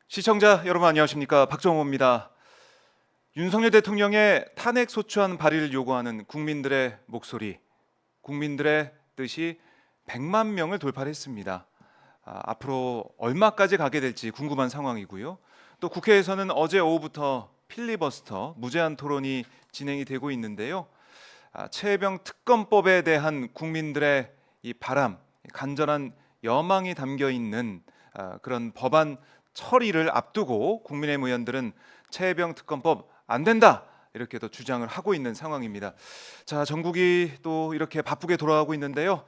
시청자 여러분 안녕하십니까, 박정호입니다. 윤석열 대통령의 탄핵 소추안 발의를 요구하는 국민들의 목소리, 국민들의 뜻이 100만 명을 돌파했습니다. 앞으로 얼마까지 가게 될지 궁금한 상황이고요. 또 국회에서는 어제 오후부터 필리버스터 무제한 토론이 진행이 되고 있는데요. 최혜병 특검법에 대한 국민들의 이 바람, 간절한 여망이 담겨 있는 그런 법안 처리를 앞두고 국민의힘 의원들은 최혜병 특검법 안 된다 이렇게 또 주장을 하고 있는 상황입니다. 자, 전국이 또 이렇게 바쁘게 돌아가고 있는데요.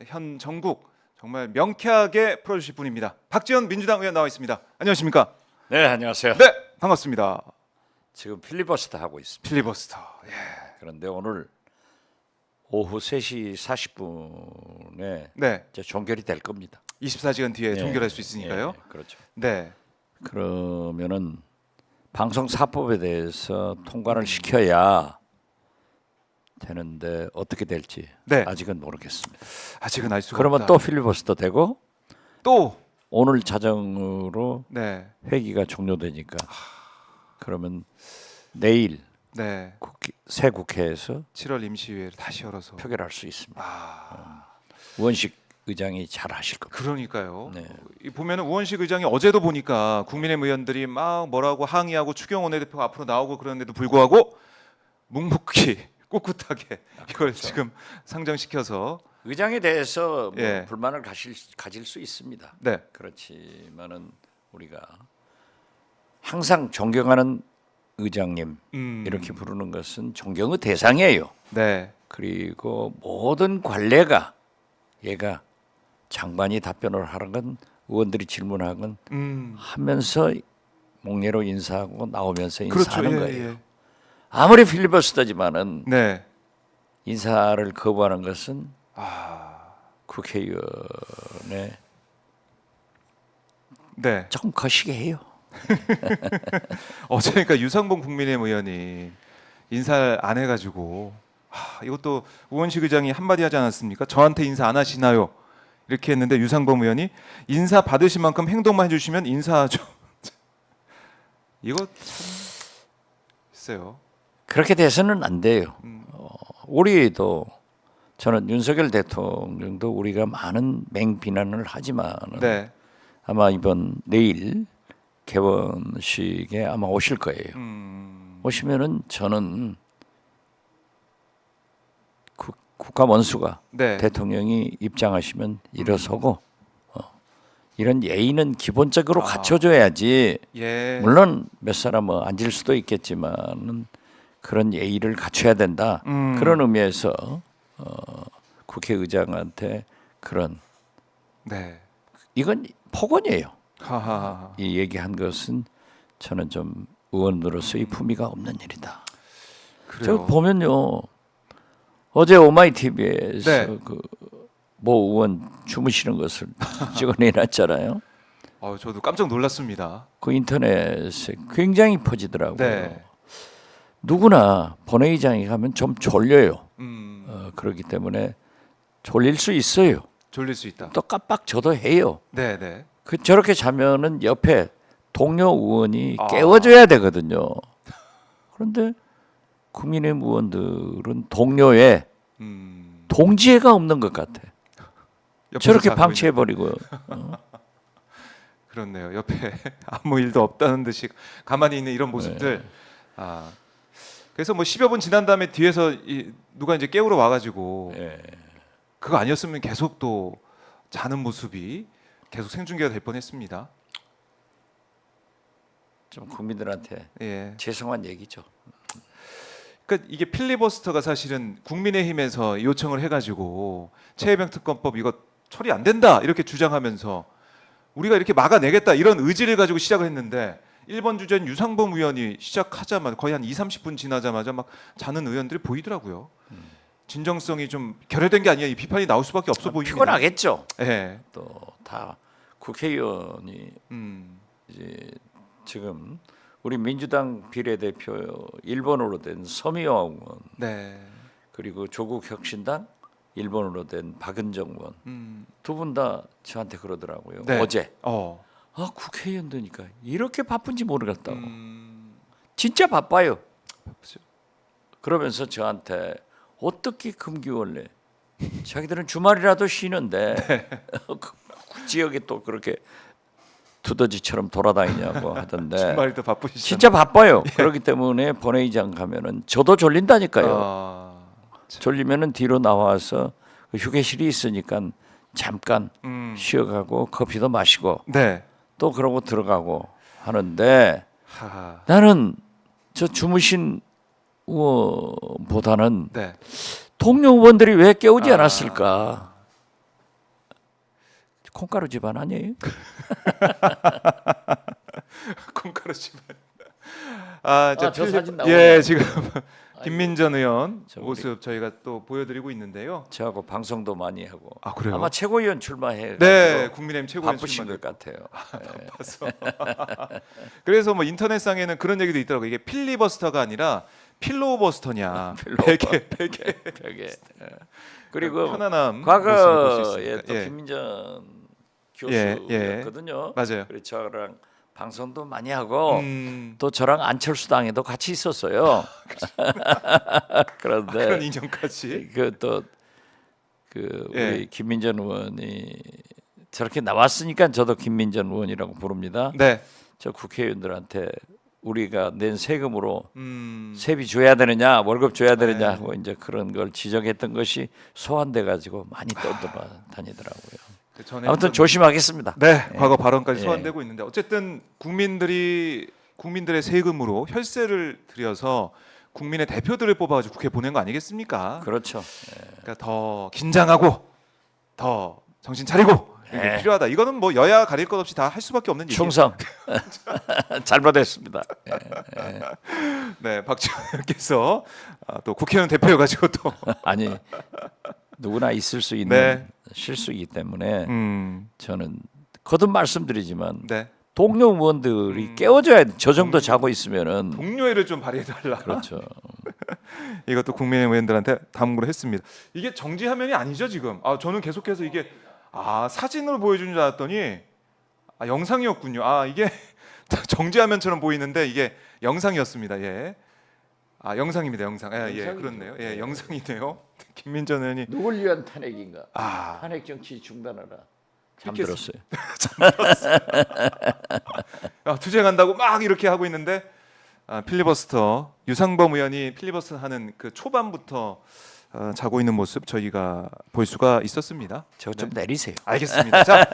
현 전국 정말 명쾌하게 풀어주실 분입니다. 박지원 민주당 의원 나와 있습니다. 안녕하십니까? 네, 안녕하세요. 네, 반갑습니다. 지금 필리버스터 하고 있습니다. 필리버스터. 예. 그런데 오늘 오후 3시 40분에 네, 이제 종결이 될 겁니다. 24시간 뒤에 예, 종결할 수 있으니까요. 예, 그렇죠. 네, 그러면은 방송사법에 대해서 통과를 시켜야 되는데 어떻게 될지 네. 아직은 모르겠습니다. 아직은 알 수가 그러면 없다. 또 필리버스터 되고 또 오늘 자정으로 네, 회기가 종료되니까 그러면 내일 네. 새 국회에서 7월 임시회를 다시 열어서 표결할 수 있습니다. 아, 우원식 의장이 잘 하실 겁니다. 그러니까요. 네. 이 보면은 우원식 의장이 어제도 보니까 국민의힘 의원들이 막 뭐라고 항의하고 추경호 원내대표가 앞으로 나오고 그러는데도 불구하고 묵묵히 꿋꿋하게 이걸 지금 상정시켜서 의장에 대해서 뭐 예. 불만을 가질 수 있습니다. 네, 그렇지만은 우리가 항상 존경하는 의장님 이렇게 부르는 것은 존경의 대상이에요. 네, 그리고 모든 관례가 얘가 장관이 답변을 하는 건 의원들이 질문하건 하면서 목례로 인사하고 나오면서 인사하는 그렇죠. 거예요. 아무리 필리버스터지만은 네, 인사를 거부하는 것은 아, 국회의원의 네. 조금 거시게 해요. 어제 그러니까 유상봉 국민의힘 의원이 인사를 안 해가지고 이것도 우원식 의장이 한마디 하지 않았습니까? 저한테 인사 안 하시나요? 이렇게 했는데 유상봉 의원이 인사 받으신 만큼 행동만 해주시면 인사하죠. 이거 참 있어요. 그렇게 돼서는 안 돼요. 우리도 저는 윤석열 대통령도 우리가 많은 맹비난을 하지만은 네, 아마 이번 내일 개원식에 아마 오실 거예요. 오시면은 저는 국가 원수가 네, 대통령이 입장하시면 일어서고 이런 예의는 기본적으로 갖춰줘야지. 예, 물론 몇 사람은 앉을 수도 있겠지만은 그런 예의를 갖춰야 된다. 그런 의미에서 국회의장한테 그런 네, 이건 폭언이에요. 하하, 이 얘기한 것은 저는 좀 의원으로서의 품위가 없는 일이다. 저 그래요. 보면요, 어제 오마이TV에서 네. 모 의원 주무시는 것을 찍어내놨잖아요. 저도 깜짝 놀랐습니다. 그 인터넷에 굉장히 퍼지더라고요. 네, 누구나 본회의장에 가면 좀 졸려요. 음, 그렇기 때문에 졸릴 수 있어요. 졸릴 수 있다. 또 깜빡 저도 해요. 네, 네, 저렇게 자면은 옆에 동료 의원이 깨워줘야 되거든요. 그런데 국민의힘 의원들은 동료에 동지애가 없는 것 같아. 옆에서 저렇게 자고 방치해버리고. 그렇네요. 옆에 아무 일도 없다는 듯이 가만히 있는 이런 모습들. 그래서 뭐 10여 분 지난 다음에 뒤에서 누가 이제 깨우러 와가지고 그거 아니었으면 계속 또 자는 모습이 계속 생중계가 될 뻔했습니다. 좀 국민들한테 예. 죄송한 얘기죠. 그러니까 이게 필리버스터가 사실은 국민의힘에서 요청을 해가지고 최혜병 특검법 이거 처리 안 된다 이렇게 주장하면서 우리가 이렇게 막아내겠다 이런 의지를 가지고 시작을 했는데 1번 주제인 유상봉 의원이 시작하자마자 거의 한 2~30분 지나자마자 막 자는 의원들이 보이더라고요. 진정성이 좀 결여된 게 아니야. 이 비판이 나올 수밖에 없어 보입니다. 피곤하겠죠. 예. 또 다 국회의원이 음. 이제 지금 우리 민주당 비례대표 1번으로 된 서미영 의원 네. 그리고 조국혁신당 1번으로 된 박은정 의원 음. 두 분 다 저한테 그러더라고요. 네. 어제 어. 아 국회의원 되니까 이렇게 바쁜지 모르겠다고. 진짜 바빠요. 바쁘죠. 그러면서 저한테 어떻게 금기원래 자기들은 주말이라도 쉬는데 그 지역에 또 그렇게 두더지처럼 돌아다니냐고 하던데 주말도 바쁘시죠. 진짜 바빠요. 그렇기 때문에 본회의장 가면은 저도 졸린다니까요. 졸리면은 뒤로 나와서 그 휴게실이 있으니까 잠깐 쉬어가고 커피도 마시고 네. 또 그러고 들어가고 하는데 하하. 나는 저 주무신 의원보다는 네. 동료 의원들이 왜 깨우지 않았을까? 콩가루 집안 아니에요? 콩가루 집안. 저 사진 나오네요. 예, 지금 김민전 의원 저 우리- 모습 저희가 또 보여드리고 있는데요. 저하고 방송도 많이 하고 아, 그래요? 아마 최고위원 출마해 네, 국민의힘 최고위원 바쁘신 출마. 것 같아요. 그래서 뭐 인터넷상에는 그런 얘기도 있더라고. 이게 필리버스터가 아니라 필로버스터냐. 베개. 벽에. 그리고 편안함 과거에 모습을 볼수 또 있으니까. 예. 김민전 예, 교수였거든요. 맞아요. 그래서 저랑 방송도 많이 하고 음, 또 저랑 안철수 당에도 같이 있었어요. 그런데 그런 인정까지. 그 예. 우리 김민전 의원이 저렇게 나왔으니까 저도 김민전 의원이라고 부릅니다. 네. 저 국회의원들한테 우리가 낸 세금으로 음, 세비 줘야 되느냐 월급 줘야 되느냐 네. 하고 이제 그런 걸 지적했던 것이 소환돼 가지고 많이 떠돌아다니더라고요. 전에 아무튼 한번- 조심하겠습니다. 네, 과거 발언까지 예. 소환되고 있는데 어쨌든 국민들의 세금으로 혈세를 들여서 국민의 대표들을 뽑아가지고 국회 보낸 거 아니겠습니까? 그렇죠. 그러니까 더 긴장하고 더 정신 차리고 이게 네. 필요하다. 이거는 뭐 여야 가릴 것 없이 다 할 수밖에 없는 얘기예요. 충성. 잘못했습니다. 네, 박지원께서 또 국회의원 대표여가지고 또 아니 누구나 있을 수 있는 네. 실수이기 때문에 음, 저는 거듭 말씀드리지만 네, 동료 의원들이 깨워줘야 돼. 저 정도 자고 있으면은 동료애를 좀 발휘해달라. 그렇죠. 이것도 국민의힘 의원들한테 당부를 했습니다. 이게 정지 화면이 아니죠 지금? 저는 계속해서 이게 사진으로 보여주는 줄 알았더니 영상이었군요. 이게 정지 화면처럼 보이는데 이게 영상이었습니다. 예. 영상입니다. 영상. 예, 영상이죠. 그렇네요. 예, 영상이네요. 김민전 의원이 누굴 위한 탄핵인가? 아, 탄핵 정치 중단하라. 읽겠습니다. 잠들었어요. 투쟁한다고 막 이렇게 하고 있는데 필리버스터 유상범 의원이 필리버스터 하는 그 초반부터 자고 있는 모습 저희가 볼 수가 있었습니다. 저거 좀 내리세요. 알겠습니다. 자,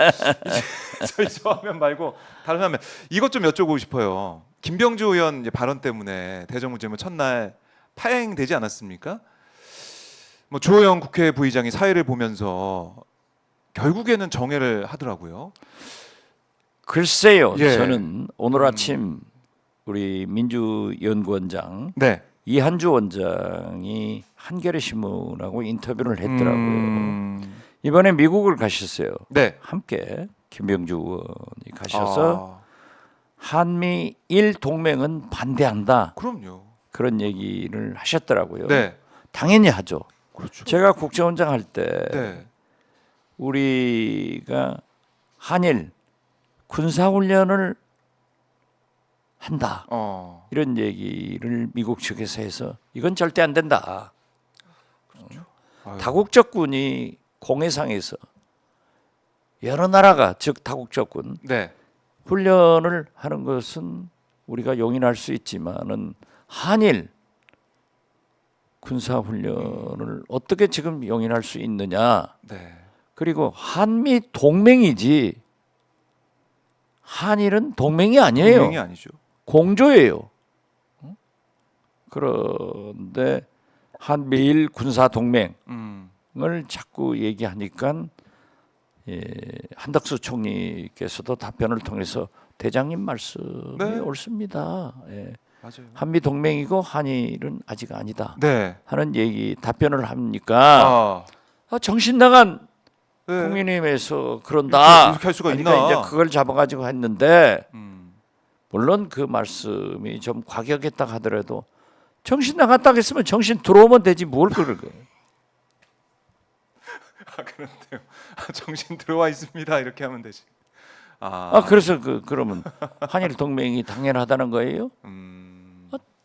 이제 저희 저 화면 말고 다른 화면 이것 좀 여쭤보고 싶어요. 김병주 의원 이제 발언 때문에 대정부질문 첫날 파행되지 않았습니까? 뭐 주호영 국회 부의장이 사회를 보면서 결국에는 정회를 하더라고요. 글쎄요. 예. 저는 오늘 아침 우리 민주연구원장 네. 이한주 원장이 한겨레 신문하고 인터뷰를 했더라고요. 이번에 미국을 가셨어요. 네. 함께 김병주 의원이 가셔서 아, 한미일 동맹은 반대한다. 그럼요. 그런 얘기를 하셨더라고요. 네. 당연히 하죠. 그렇죠. 제가 국정원장 할 때 네. 우리가 한일 군사훈련을 한다. 이런 얘기를 미국 측에서 해서 이건 절대 안 된다. 아유. 다국적군이 공해상에서 여러 나라가 즉 다국적군 네. 훈련을 하는 것은 우리가 용인할 수 있지만은 한일 군사 훈련을 어떻게 지금 용인할 수 있느냐? 네. 그리고 한미 동맹이지 한일은 동맹이 아니에요. 동맹이 아니죠. 공조예요. 그런데 한미일 군사 동맹을 자꾸 얘기하니까 한덕수 총리께서도 답변을 통해서 대장님 말씀이 네. 옳습니다. 맞아요. 한미 동맹이고 한일은 아직 아니다 네. 하는 얘기 답변을 하니까 정신 나간 네. 국민의힘에서 그런다. 이렇게 할 수가 그러니까 있나? 이제 그걸 잡아가지고 했는데 음. 물론 그 말씀이 좀 과격했다 하더라도 정신 나갔다 했으면 정신 들어오면 되지 뭘 그럴 거예요. 그런데요. 정신 들어와 있습니다. 이렇게 하면 되지. 그래서 그러면 한일 동맹이 당연하다는 거예요?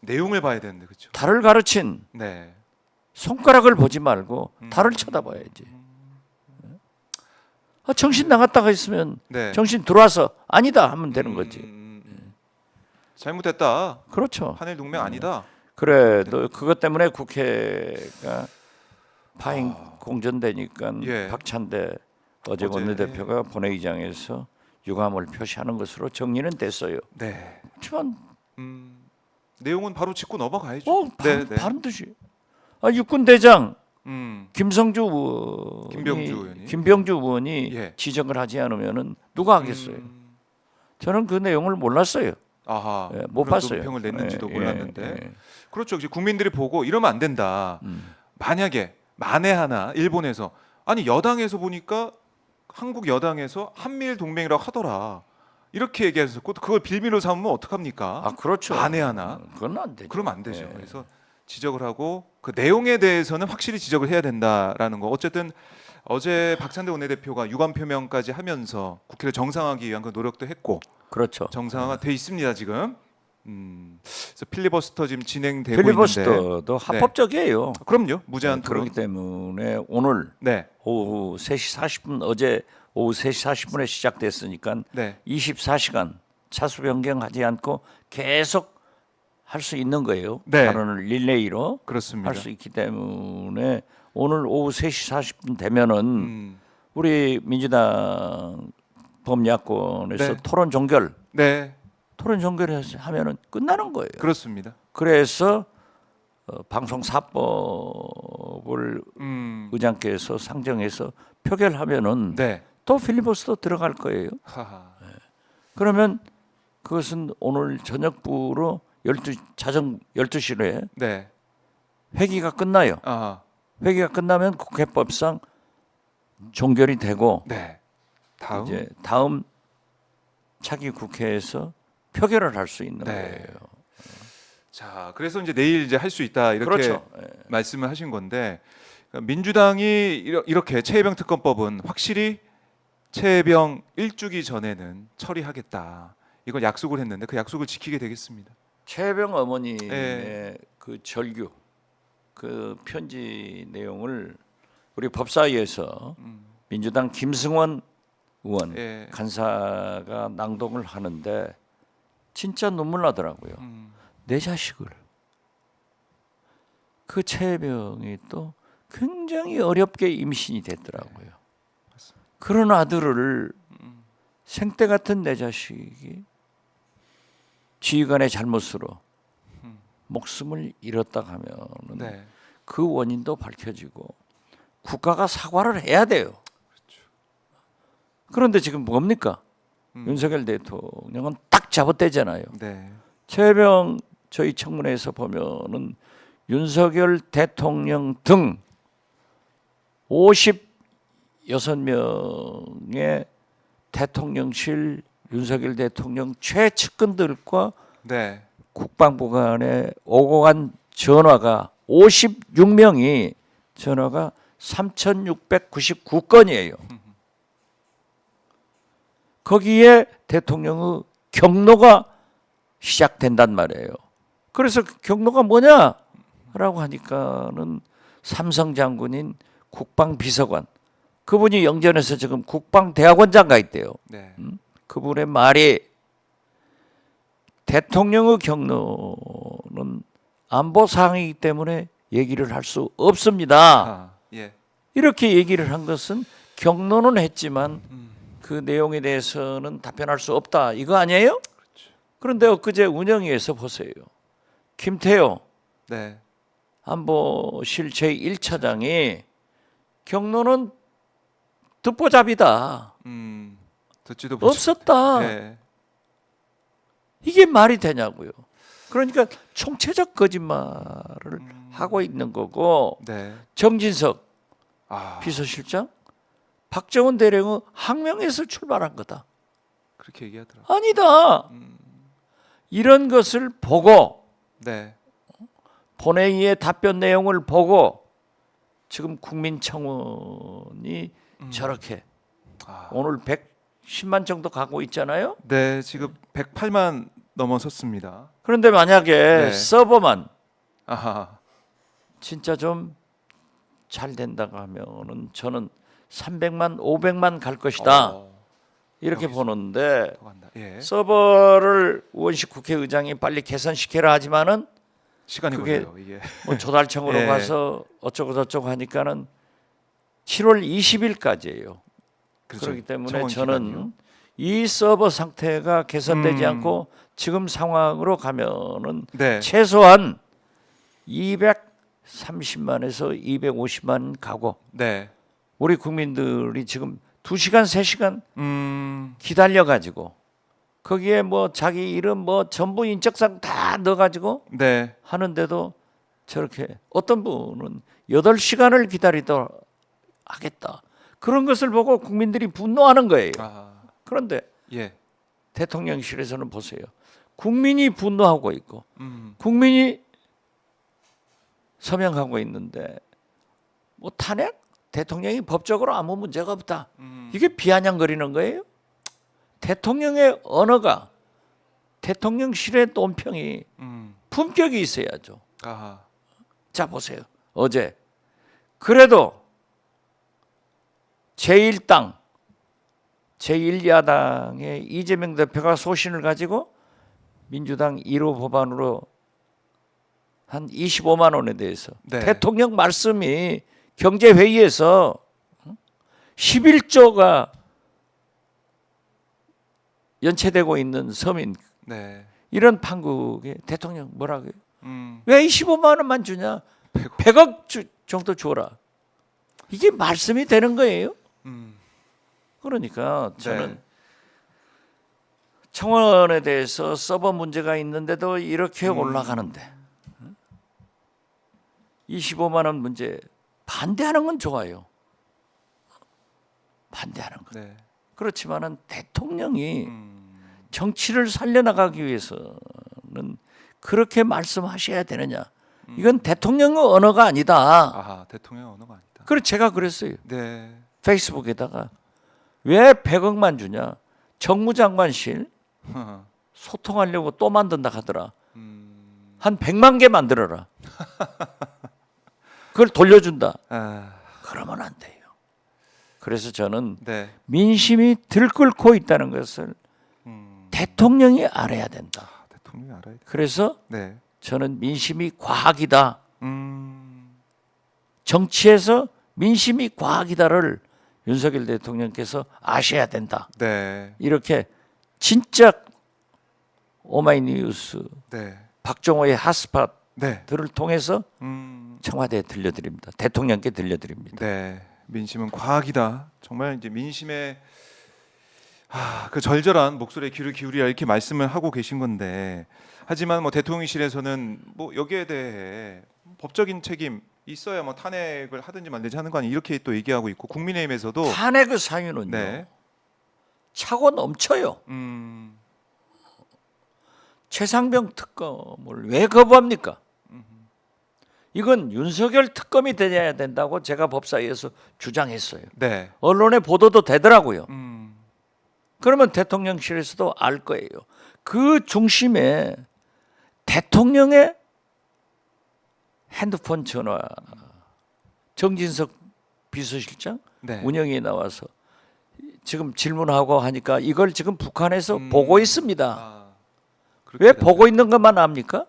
내용을 봐야 되는데 그렇죠. 달을 가르친 네. 손가락을 보지 말고 달을 쳐다봐야지. 정신 나갔다가 있으면 네. 정신 들어와서 아니다 하면 되는 거지. 잘못됐다. 그렇죠. 한일 동맹 아니다. 그래도 그것 때문에 국회가 파행 공전되니까 예. 박찬대 어제 원내대표가 본회의장에서 유감을 표시하는 것으로 정리는 됐어요. 네. 하지만 내용은 바로 짚고 넘어가야죠. 바른 듯이 육군 대장 김병주 의원이 예. 지적을 하지 않으면은 누가 하겠어요? 저는 그 내용을 몰랐어요. 아하, 못 봤어요. 논평을 냈는지도 몰랐는데 그렇죠. 이제 국민들이 보고 이러면 안 된다. 만약에 만에 하나 일본에서 아니 여당에서 보니까 한국 여당에서 한미일 동맹이라고 하더라. 이렇게 얘기해서 그걸 빌미로 삼으면 어떡합니까? 그렇죠. 만에 하나. 그건 안 되죠. 그러면 안 되죠. 그래서 지적을 하고 그 내용에 대해서는 확실히 지적을 해야 된다라는 거. 어쨌든 어제 박찬대 원내대표가 유감 표명까지 하면서 국회를 정상화하기 위한 그 노력도 했고 그렇죠. 정상화가 돼 있습니다 지금. 그래서 필리버스터 지금 진행되고 있는데 필리버스터도 합법적이에요. 그럼요. 무제한 토론. 그렇기 때문에 오늘 오후 3시 40분 어제 오후 3시 40분에 시작됐으니까 24시간 차수 변경하지 않고 계속 할 수 있는 거예요. 발언을 릴레이로 그렇습니다. 할 수 있기 때문에 오늘 오후 3시 40분 되면은 우리 민주당 범야권에서 토론 종결 토론 종결하면은 끝나는 거예요. 그렇습니다. 그래서 방송사법을 의장께서 상정해서 표결하면은 또 필리버스터 들어갈 거예요. 그러면 그것은 오늘 저녁부로 12시로 회기가 끝나요. 회기가 끝나면 국회법상 종결이 되고 다음 차기 국회에서 표결을 할 수 있는 거예요. 자, 그래서 이제 내일 이제 할 수 있다 이렇게 그렇죠. 말씀을 하신 건데 민주당이 이렇게 최혜병 특검법은 확실히 최혜병 일주기 전에는 처리하겠다. 이걸 약속을 했는데 그 약속을 지키게 되겠습니다. 최혜병 어머니의 그 절규, 그 편지 내용을 우리 법사위에서 민주당 김승원 의원 간사가 낭독을 하는데 진짜 눈물 나더라고요. 내 자식을 그 최혜병이 또 굉장히 어렵게 임신이 됐더라고요. 그런 아들을 생때 같은 내 자식이 지휘관의 잘못으로 목숨을 잃었다 하면은 그 원인도 밝혀지고 국가가 사과를 해야 돼요. 그런데 지금 뭡니까? 윤석열 대통령은 딱 잡아떼잖아요. 최혜병 저희 청문회에서 보면은 윤석열 대통령 등 56명의 대통령실 윤석열 대통령 최측근들과 국방부 간에 오고 간 전화가 56명이 전화가 3,699건이에요. 거기에 대통령의 경로가 시작된단 말이에요. 그래서 경로가 뭐냐라고 하니까는 삼성 장군인 국방비서관 그분이 영전에서 지금 국방대학원장 가 있대요. 그분의 말이 대통령의 경로는 안보 사항이기 때문에 얘기를 할 수 없습니다. 이렇게 얘기를 한 것은 경로는 했지만 그 내용에 대해서는 답변할 수 없다. 이거 아니에요? 그런데 엊그제 운영위에서 보세요. 김태호 안보실 제1차장이 경로는 듣보잡이다. 듣지도 없었다. 이게 말이 되냐고요. 그러니까 총체적 거짓말을 하고 있는 거고 정진석 비서실장 박정훈 대령의 항명에서 출발한 거다. 그렇게 얘기하더라고요. 아니다. 이런 것을 보고 본회의의 답변 내용을 보고 지금 국민청원이 저렇게 오늘 10만 정도 가고 있잖아요. 네, 지금 108만 넘어섰습니다. 그런데 만약에 네. 서버만 아하. 진짜 좀 잘 된다고 하면은 저는 300만, 500만 갈 것이다. 이렇게 여기서 보는데 더 간다. 예. 서버를 우원식 국회의장이 빨리 개선시켜라 하지만은 시간이 그게 걸려요, 이게. 뭐 조달청으로 예. 가서 어쩌고 저쩌고 하니까는 7월 20일까지예요. 그렇죠. 그렇기 때문에 청원 저는 기간이요. 이 서버 상태가 개선되지 음. 않고 지금 상황으로 가면은 네. 최소한 230만에서 250만 가고 네. 우리 국민들이 지금 2시간, 3시간 기다려 가지고 거기에 뭐 자기 이름 뭐 전부 인적사항 다 넣어 가지고 네. 하는데도 저렇게 어떤 분은 8시간을 기다리도록 하겠다. 그런 것을 보고 국민들이 분노하는 거예요. 아, 그런데 예. 대통령실에서는 보세요. 국민이 분노하고 있고 음. 국민이 서명하고 있는데 뭐 탄핵? 대통령이 법적으로 아무 문제가 없다. 이게 비아냥거리는 거예요. 대통령의 언어가 대통령실의 논평이 품격이 있어야죠. 아하. 자 보세요. 어제 그래도 제1당 제1야당의 이재명 대표가 소신을 가지고 민주당 1호 법안으로 한 25만 원에 대해서 네. 대통령 말씀이 경제회의에서 11조가 연체되고 있는 서민 네. 이런 판국에 대통령 뭐라고 해요? 음. 왜 25만 원만 주냐? 100억 정도 줘라. 이게 말씀이 되는 거예요. 그러니까 저는 네. 청원에 대해서 서버 문제가 있는데도 이렇게 올라가는데 25만 원 문제 반대하는 건 좋아요. 반대하는 것. 네. 그렇지만은 대통령이 정치를 살려나가기 위해서는 그렇게 말씀하셔야 되느냐? 이건 대통령의 언어가 아니다. 아하, 대통령 언어가 아니다. 그래서 제가 그랬어요. 네. 페이스북에다가 왜 100억만 주냐? 정무장관실 소통하려고 또 만든다 하더라. 한 100만 개 만들어라. 그걸 돌려준다. 아, 그러면 안 돼요. 그래서 저는 네. 민심이 들끓고 있다는 것을 대통령이 알아야 된다. 아, 대통령이 알아야 돼. 그래서 네. 저는 민심이 과학이다. 음. 정치에서 민심이 과학이다를 윤석열 대통령께서 아셔야 된다. 네. 이렇게 진짜 오마이뉴스 네. 박정호의 핫스팟들을 네. 통해서 청와대에 들려드립니다. 대통령께 들려드립니다. 네. 민심은 과학이다. 정말 이제 민심의 그 절절한 목소리에 귀를 기울이라 이렇게 말씀을 하고 계신 건데, 하지만 뭐 대통령실에서는 뭐 여기에 대해 법적인 책임 있어야 뭐 탄핵을 하든지 말든지 하는 거 아니 이렇게 또 얘기하고 있고, 국민의힘에서도 탄핵의 사유는요. 네. 차고 넘쳐요. 음. 최상병 특검을 왜 거부합니까? 이건 윤석열 특검이 되어야 된다고 제가 법사위에서 주장했어요. 네. 언론에 보도도 되더라고요. 음. 그러면 대통령실에서도 알 거예요. 그 중심에 대통령의 핸드폰 전화, 정진석 비서실장 네. 운영이 나와서 지금 질문하고 하니까 이걸 지금 북한에서 보고 있습니다. 아, 왜 보고 있는 것만 압니까?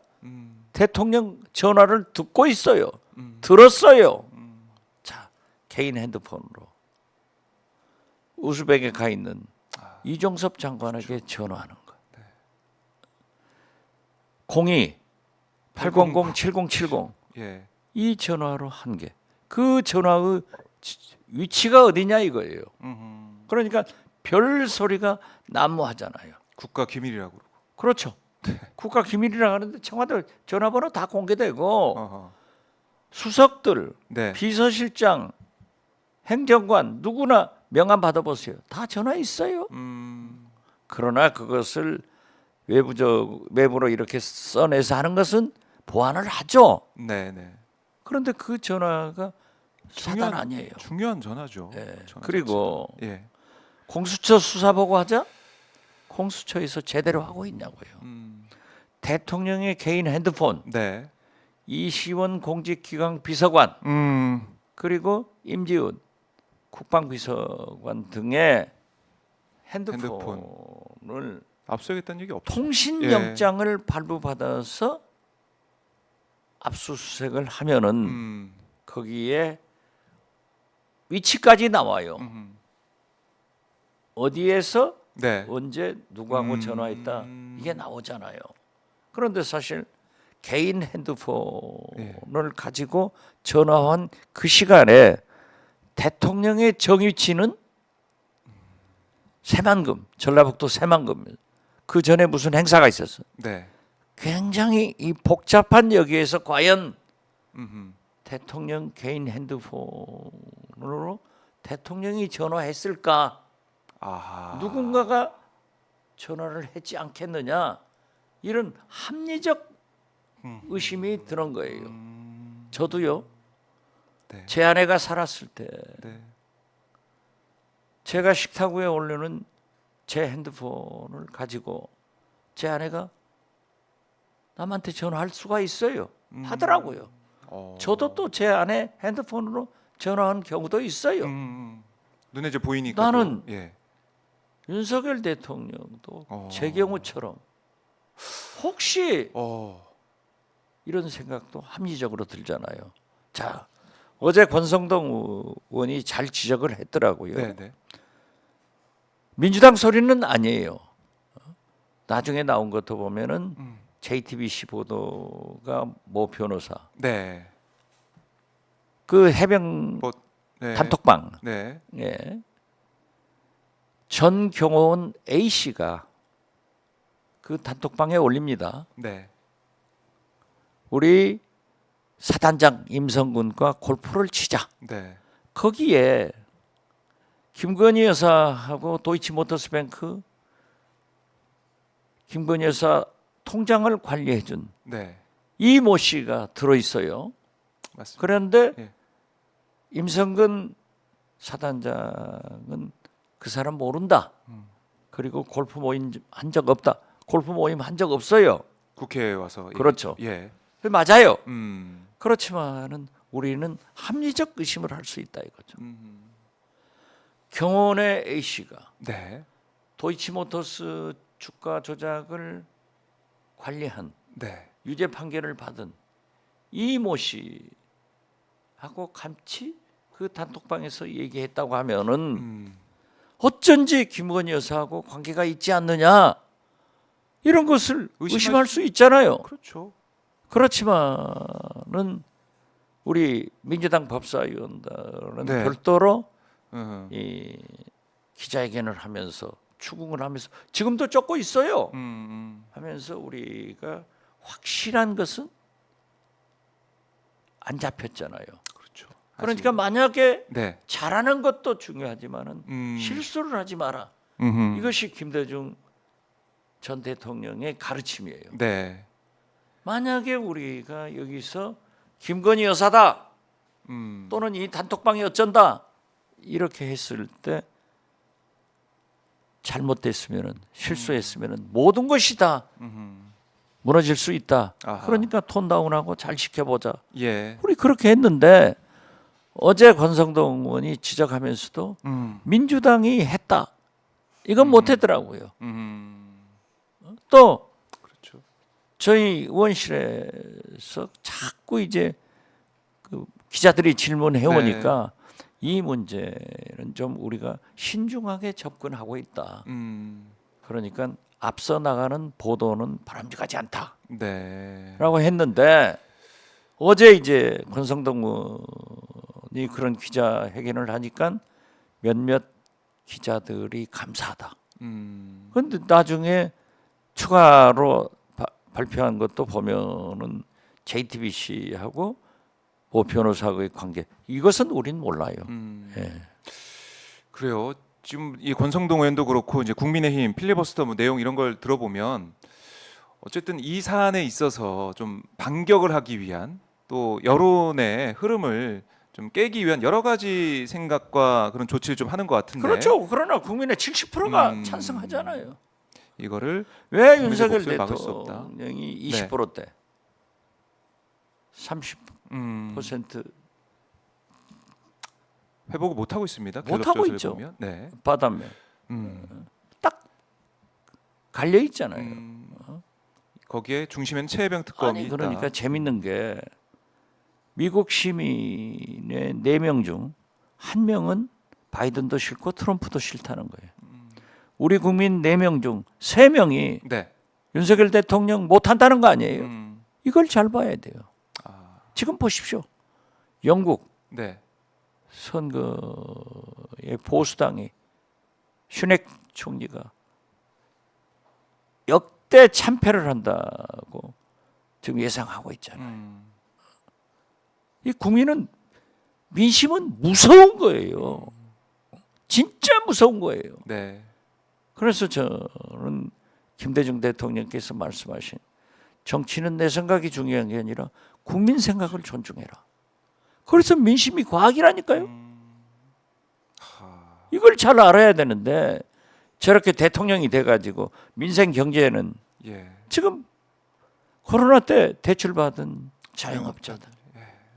대통령 전화를 듣고 있어요. 들었어요. 자, 개인 핸드폰으로 우즈벡에 가 있는 이종섭 장관에게 전화하는 거. 02 800 7070 예. 이 전화로 한 개. 그 전화의 위치가 어디냐 이거예요. 그러니까 별 소리가 난무하잖아요. 국가 기밀이라고 그러고. 그렇죠. 국가 기밀이라 하는데 청와대 전화번호 다 공개되고 어허. 수석들, 네. 비서실장, 행정관 누구나 명함 받아보세요. 다 전화 있어요. 그러나 그것을 외부로 이렇게 써내서 하는 것은 보완을 하죠. 네, 네. 그런데 그 전화가 사단 아니에요. 중요한 전화죠. 예. 전화 그리고 자체가. 예. 공수처 수사 보고 하자. 공수처에서 제대로 하고 있냐고요. 대통령의 개인 핸드폰, 네. 이시원 공직기강 비서관, 그리고 임지훈 국방비서관 등의 핸드폰을 압수하겠다는 얘기 없죠. 통신영장을 발부받아서 압수수색을 하면은 거기에 위치까지 나와요. 어디에서 네. 언제 누구하고 전화했다 이게 나오잖아요. 그런데 사실 개인 핸드폰을 가지고 전화한 그 시간에 대통령의 정위치는 새만금, 전라북도 새만금. 그 전에 무슨 행사가 있었어. 네. 굉장히 이 복잡한 여기에서 과연 대통령 개인 핸드폰으로 대통령이 전화했을까? 아하. 누군가가 전화를 했지 않겠느냐? 이런 합리적 의심이 드는 거예요. 저도요. 네. 제 아내가 살았을 때 네. 제가 식탁 위에 올려놓은 제 핸드폰을 가지고 제 아내가 남한테 전화할 수가 있어요. 하더라고요. 저도 또 제 아내 핸드폰으로 전화한 경우도 있어요. 눈에 이제 보이니까. 나는 또, 예. 윤석열 대통령도 제 경우처럼 혹시 이런 생각도 합리적으로 들잖아요. 자, 어제 권성동 의원이 잘 지적을 했더라고요. 네, 네. 민주당 소리는 아니에요. 나중에 나온 것도 보면은 JTBC 보도가 모 변호사, 네. 그 해병 네. 단톡방, 네. 예. 전 경호원 A 씨가 그 단톡방에 올립니다. 네. 우리 사단장 임성근과 골프를 치자. 네. 거기에 김건희 여사하고 도이치모터스뱅크 김건희 여사 통장을 관리해준 네. 이모 씨가 들어 있어요. 맞습니다. 그런데 예. 임성근 사단장은 그 사람 모른다. 그리고 골프 모임 한 적 없다. 골프 모임 한 적 없어요. 국회에 와서. 그렇죠. 예. 맞아요. 음. 그렇지만은 우리는 합리적 의심을 할 수 있다 이거죠. 경호원의 A 씨가 네. 도이치모터스 주가 조작을 관리한 네. 유죄 판결을 받은 이모 씨하고 같이 그 단톡방에서 얘기했다고 하면은 어쩐지 김건희 여사하고 관계가 있지 않느냐 이런 것을 의심할 수 있잖아요. 그렇죠. 그렇지만은 우리 민주당 법사위원들은 네. 별도로 이 기자회견을 하면서 추궁을 하면서 지금도 쫓고 있어요. 하면서 우리가 확실한 것은 안 잡혔잖아요. 그렇죠. 그러니까 만약에 네. 잘하는 것도 중요하지만은 실수를 하지 마라. 이것이 김대중 전 대통령의 가르침이에요. 네. 만약에 우리가 여기서 김건희 여사다 또는 이 단톡방이 어쩐다 이렇게 했을 때 잘못됐으면은 실수했으면은 모든 것이 다 무너질 수 있다. 아하. 그러니까 톤 다운하고 잘 지켜보자. 예. 우리 그렇게 했는데 어제 권성동 의원이 지적하면서도 민주당이 했다. 이건 못했더라고요. 또 그렇죠. 저희 의원실에서 자꾸 이제 그 기자들이 질문해 오니까 이 문제는 좀 우리가 신중하게 접근하고 있다. 그러니까 앞서 나가는 보도는 바람직하지 않다라고 네. 했는데 어제 이제 권성동 의원이 그런 기자회견을 하니까 몇몇 기자들이 감사하다. 그런데 나중에 추가로 발표한 것도 보면은 JTBC하고 모 변호사의 관계 이것은 우린 몰라요. 예. 그래요. 지금 이 권성동 의원도 그렇고 이제 국민의힘 필리버스터 뭐 내용 이런 걸 들어보면 어쨌든 이 사안에 있어서 좀 반격을 하기 위한 또 여론의 흐름을 좀 깨기 위한 여러 가지 생각과 그런 조치를 좀 하는 것 같은데. 그렇죠. 그러나 국민의 70%가 찬성하잖아요. 이거를 왜 국민의 윤석열 목소리를 막을 수 없다. 대통령이 네. 20%대, 30% 회복을 못 하고 있습니다. 못 갤럽 하고 조사를 있죠. 보면. 네. 받으면 딱 갈려 있잖아요. 거기에 중심엔 최혜병 특검이 아니 있다. 그러니까 재밌는 게 미국 시민의 4명 중 1명은 바이든도 싫고 트럼프도 싫다는 거예요. 우리 국민 4명 중 3명이 네. 윤석열 대통령 못한다는 거 아니에요. 이걸 잘 봐야 돼요. 지금 보십시오. 영국 네. 선거의 보수당이 슈넥 총리가 역대 참패를 한다고 지금 예상하고 있잖아요. 이 국민은 민심은 무서운 거예요. 진짜 무서운 거예요. 네. 그래서 저는 김대중 대통령께서 말씀하신 정치는 내 생각이 중요한 게 아니라 국민 생각을 존중해라. 그래서 민심이 과학이라니까요. 이걸 잘 알아야 되는데 저렇게 대통령이 돼가지고 민생 경제에는 예. 지금 코로나 때 대출받은 자영업자들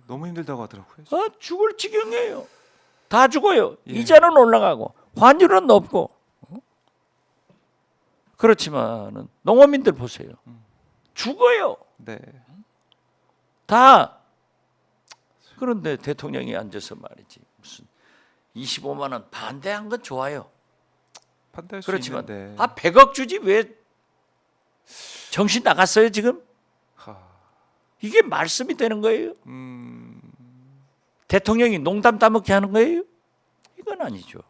너무 힘들다고 하더라고요. 죽을 지경이에요. 다 죽어요. 예. 이자는 올라가고 환율은 높고. 그렇지만은 농어민들 보세요. 죽어요. 네. 다. 그런데 대통령이 앉아서 말이지 무슨 25만 원 반대한 건 좋아요. 판단할 수 그렇지만 있는데. 100억 주지 왜 정신 나갔어요 지금? 이게 말씀이 되는 거예요? 대통령이 농담 따먹게 하는 거예요? 이건 아니죠.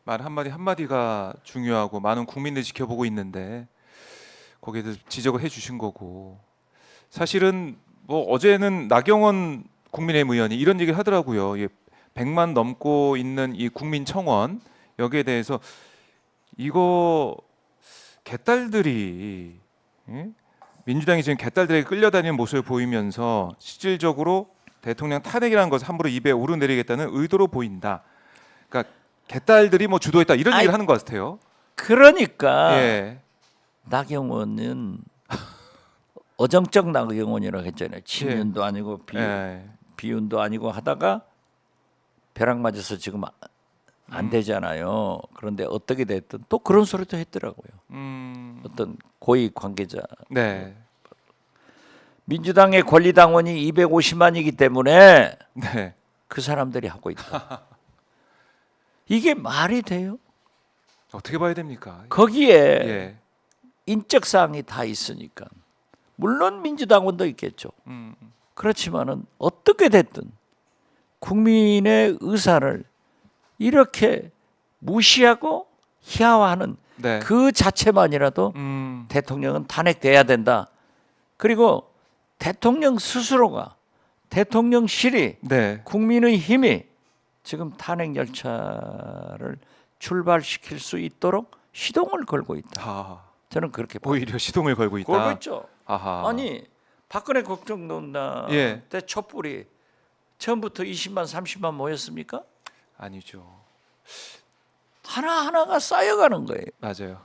말 한마디 한마디가 중요하고 많은 국민들이 지켜보고 있는데 거기에 대해서 지적을 해주신 거고 사실은 뭐 어제는 나경원 국민의힘 의원이 이런 얘기를 하더라고요. 100만 넘고 있는 이 국민청원 여기에 대해서 이거 개딸들이 민주당이 지금 개딸들에게 끌려다니는 모습을 보이면서 실질적으로 대통령 탄핵이라는 것을 함부로 입에 오르내리겠다는 의도로 보인다. 그러니까 개딸들이 뭐 주도했다 이런 얘기를 하는 것 같아요. 그러니까 예. 나경원은 어정적 나경원이라고 했잖아요. 친윤도 아니고 비윤도 아니고 하다가 벼락 맞아서 지금 안 되잖아요. 그런데 어떻게 됐든 또 그런 소리도 했더라고요. 어떤 고위 관계자. 네. 민주당의 권리당원이 250만이기 때문에 네. 그 사람들이 하고 있다. 이게 말이 돼요? 어떻게 봐야 됩니까? 거기에 예. 인적 사항이 다 있으니까 물론 민주당원도 있겠죠. 그렇지만은 어떻게 됐든 국민의 의사를 이렇게 무시하고 희화화하는 네. 그 자체만이라도 대통령은 탄핵돼야 된다. 그리고 대통령 스스로가 대통령실이 네. 국민의 힘이 지금 탄핵 열차를 출발시킬 수 있도록 시동을 걸고 있다. 저는 그렇게 봐요. 오히려 시동을 걸고 있다. 걸고 있죠. 아하. 아니 박근혜 국정농단 예. 때 촛불이 처음부터 20만 30만 모였습니까? 아니죠. 하나하나가 쌓여가는 거예요. 맞아요.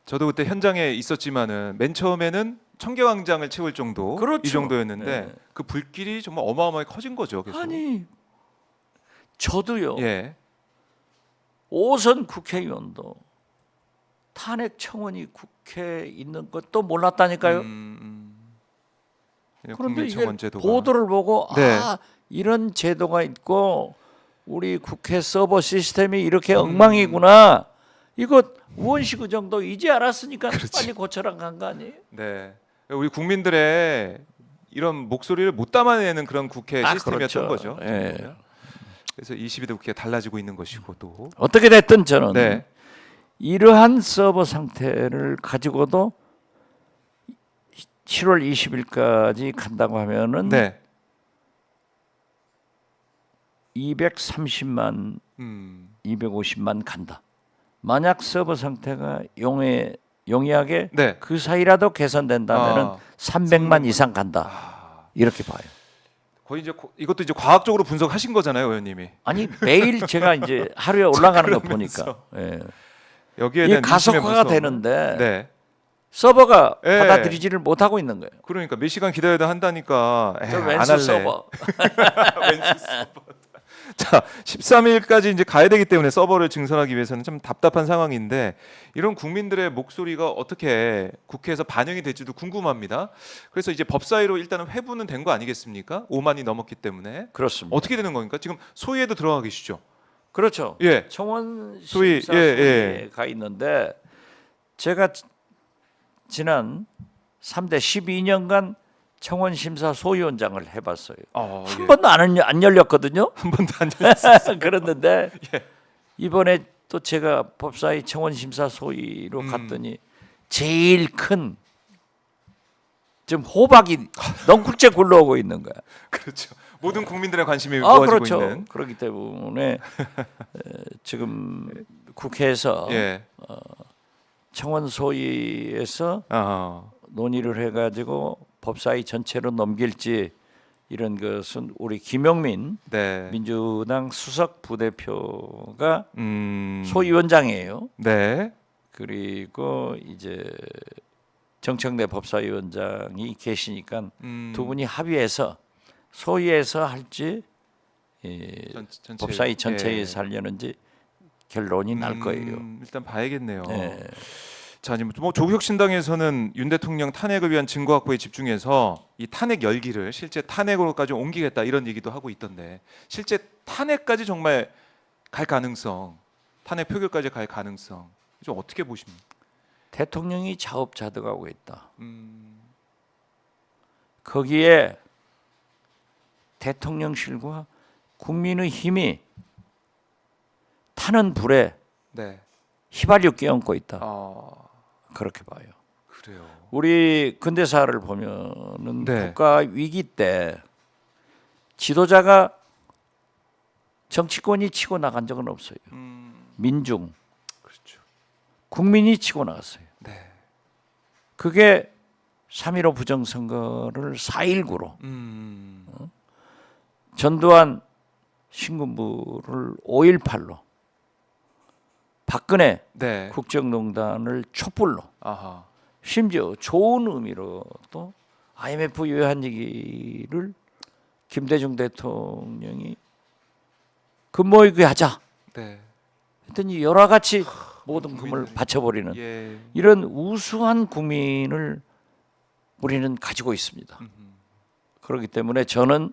저도 그때 현장에 있었지만은 맨 처음에는 청계광장을 채울 정도 그렇죠. 이 정도였는데 네. 그 불길이 정말 어마어마하게 커진 거죠. 계속. 아니 저도요. 예. 5선 국회의원도 탄핵 청원이 국회에 있는 것도 몰랐다니까요. 그런데 이게 국민청원 제도가. 보도를 보고 네. 이런 제도가 있고 우리 국회 서버 시스템이 이렇게 엉망이구나. 이거 우원식 정도 이제 알았으니까 그렇지. 빨리 고쳐라 간 거 아니에요? 네. 우리 국민들의 이런 목소리를 못 담아내는 그런 국회 시스템이었던 그렇죠. 거죠. 예. 그래서 22대 국회가 달라지고 있는 것이고 또. 어떻게 됐든 저는 네. 이러한 서버 상태를 가지고도 7월 20일까지 간다고 하면은 네. 230만, 250만 간다. 만약 서버 상태가 용이하게 네. 그 사이라도 개선된다면은 300만 이상 간다. 이렇게 봐요. 거의 이제 이것도 이제 과학적으로 분석하신 거잖아요, 의원님이. 아니 매일 제가 이제 하루에 올라가는 거 그러면서. 보니까 예. 여기에 이게 대한 가속화가 민심의 무서움. 되는데 네. 서버가 예. 받아들이지를 못하고 있는 거예요. 그러니까 몇 시간 기다려야 한다니까. 저 안 왼수 할래. 서버. 왼수 서버. 자, 13일까지 이제 가야 되기 때문에 서버를 증설하기 위해서는 좀 답답한 상황인데 이런 국민들의 목소리가 어떻게 국회에서 반영이 될지도 궁금합니다. 그래서 이제 법사위로 일단은 회부는 된 거 아니겠습니까? 5만이 넘었기 때문에 그렇습니다. 어떻게 되는 겁니까? 지금 소위에도 들어가 계시죠? 그렇죠. 예. 청원 소위, 심사 예, 소위에 가 있는데 제가 지난 3대 12년간 청원 심사 소위원장을 해봤어요. 한 예. 번도 안 열렸거든요. 한 번도 안 열렸어요. 그랬는데 예. 이번에 또 제가 법사위 청원 심사 소위로 음. 갔더니 제일 큰 좀 호박이 넝쿨째 굴러오고 있는 거야. 그렇죠. 모든 국민들의 관심이 모아지고 그렇죠. 있는. 그렇기 때문에 지금 국회에서 예. 청원 소위에서 논의를 해가지고 법사위 전체로 넘길지 이런 것은 우리 김영민 네. 민주당 수석 부대표가 음. 소위원장이에요. 네. 그리고 이제 정청래 법사위원장이 계시니까 두 분이 합의해서 소위에서 할지 전체, 법사위 전체에서 하려는지 결론이 날 거예요. 일단 봐야겠네요. 네. 자, 지금 뭐 조국혁신당에서는 윤 대통령 탄핵을 위한 증거 확보에 집중해서 이 탄핵 열기를 실제 탄핵으로까지 옮기겠다 이런 얘기도 하고 있던데 실제 탄핵까지 정말 갈 가능성, 탄핵 표결까지 갈 가능성 좀 어떻게 보십니까? 대통령이 자업자득하고 있다. 거기에 대통령실과 국민의 힘이 타는 불에 네. 휘발유 끼얹고 있다. 그렇게 봐요. 그래요. 우리 근대사를 보면은 네. 국가 위기 때 지도자가 정치권이 치고 나간 적은 없어요. 민중, 그렇죠. 국민이 치고 나갔어요. 네. 그게 3.15 부정선거를 4.19로 전두환 신군부를 5.18로 박근혜 네. 국정농단을 촛불로 아하. 심지어 좋은 의미로 또 IMF 유효한 얘기를 김대중 대통령이 근무위기 하자 네. 했더니 여러 가지 모든 금을 국민들이. 바쳐버리는 예. 이런 우수한 국민을 우리는 가지고 있습니다. 그렇기 때문에 저는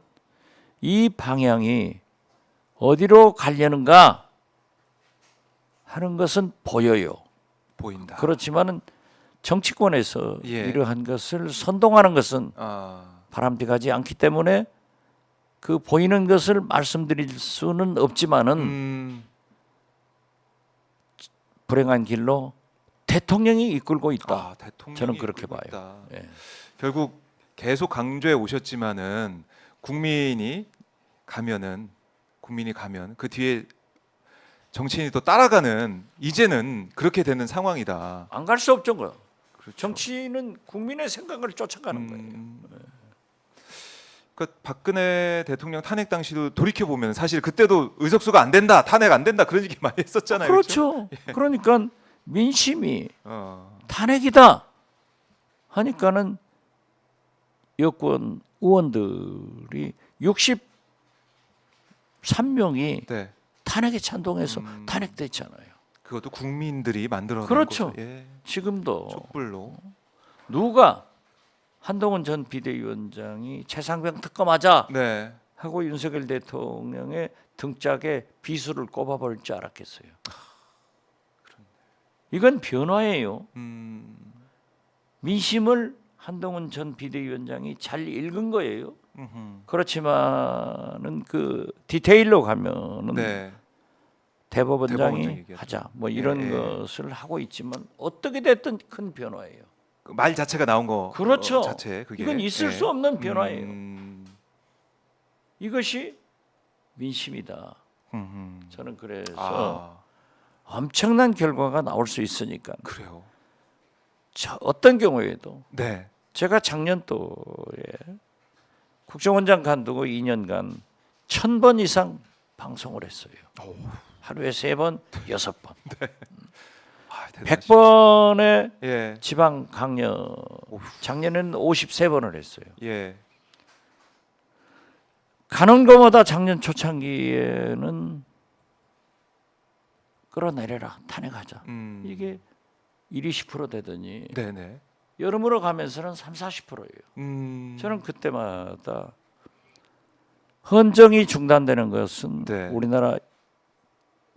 이 방향이 어디로 가려는가 하는 것은 보여요. 보인다. 그렇지만은 정치권에서 예. 이러한 것을 선동하는 것은 바람직하지 않기 때문에 그 보이는 것을 말씀드릴 수는 없지만은 불행한 길로 대통령이 이끌고 있다. 대통령이 저는 그렇게 이끌고 봐요. 있다. 예. 결국 계속 강조해 오셨지만은 국민이 가면 그 뒤에 정치인이 또 따라가는 이제는 그렇게 되는 상황이다. 안 갈 수 없죠. 그렇죠. 그렇죠. 정치는 국민의 생각을 쫓아가는 거예요. 그러니까 박근혜 대통령 탄핵 당시도 돌이켜 보면 사실 그때도 의석수가 안 된다, 탄핵 안 된다 그런 얘기 많이 했었잖아요. 그렇죠. 그러니까 민심이 어. 탄핵이다 하니까는 여권 의원들이 63명이 네. 탄핵에 찬동해서 탄핵됐잖아요. 그것도 국민들이 만들어낸 그렇죠. 거죠. 예. 지금도 촛불로. 누가 한동훈 전 비대위원장이 최상병 특검하자 네. 하고 윤석열 대통령의 등짝에 비수를 꼽아버릴 줄 알았겠어요. 이건 변화예요. 민심을 한동훈 전 비대위원장이 잘 읽은 거예요. 그렇지만은 그 디테일로 가면은 네. 대법원장이 대법원장 얘기하죠. 하자 뭐 이런 예. 것을 하고 있지만 어떻게 됐든 큰 변화예요. 그 말 자체가 나온 거. 그렇죠. 자체 그게. 이건 있을 예. 수 없는 변화예요. 이것이 민심이다. 저는 그래서 엄청난 결과가 나올 수 있으니까. 그래요. 어떤 경우에도 네. 제가 작년도에 국정원장 간두고 2년간 1000번 이상 방송을 했어요. 오. 하루에 3번, 6번. 아, 대단하시다. 100번의 예. 지방 강연. 작년에는 53번을 했어요. 예. 가는 거마다 작년 초창기에는 끌어내려라, 탄핵하자. 이게 20% 되더니 네네. 여름으로 가면서는 30-40%예요. 저는 그때마다 헌정이 중단되는 것은 네. 우리나라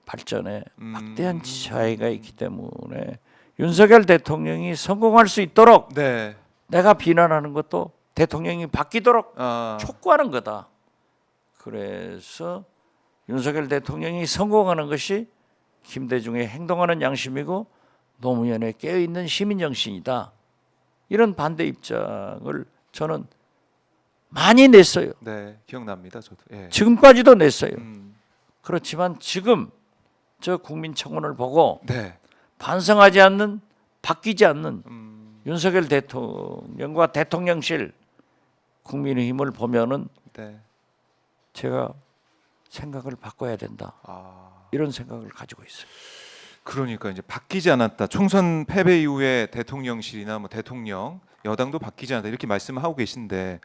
발전에 막대한 차이가 있기 때문에 윤석열 대통령이 성공할 수 있도록 네. 내가 비난하는 것도 대통령이 바뀌도록 아. 촉구하는 거다. 그래서 윤석열 대통령이 성공하는 것이 김대중의 행동하는 양심이고 노무현의 깨어있는 시민정신이다. 이런 반대 입장을 저는 많이 냈어요. 네, 기억납니다. 저도. 예. 지금까지도 냈어요. 그렇지만 지금 저 국민청원을 보고 네. 반성하지 않는, 바뀌지 않는 윤석열 대통령과 대통령실 국민의힘을 보면은 네. 제가 생각을 바꿔야 된다. 아. 이런 생각을 가지고 있어요. 그러니까 이제 바뀌지 않았다. 총선 패배 이후에 대통령실이나 뭐 대통령, 여당도 바뀌지 않았다. 이렇게 말씀하고 계신데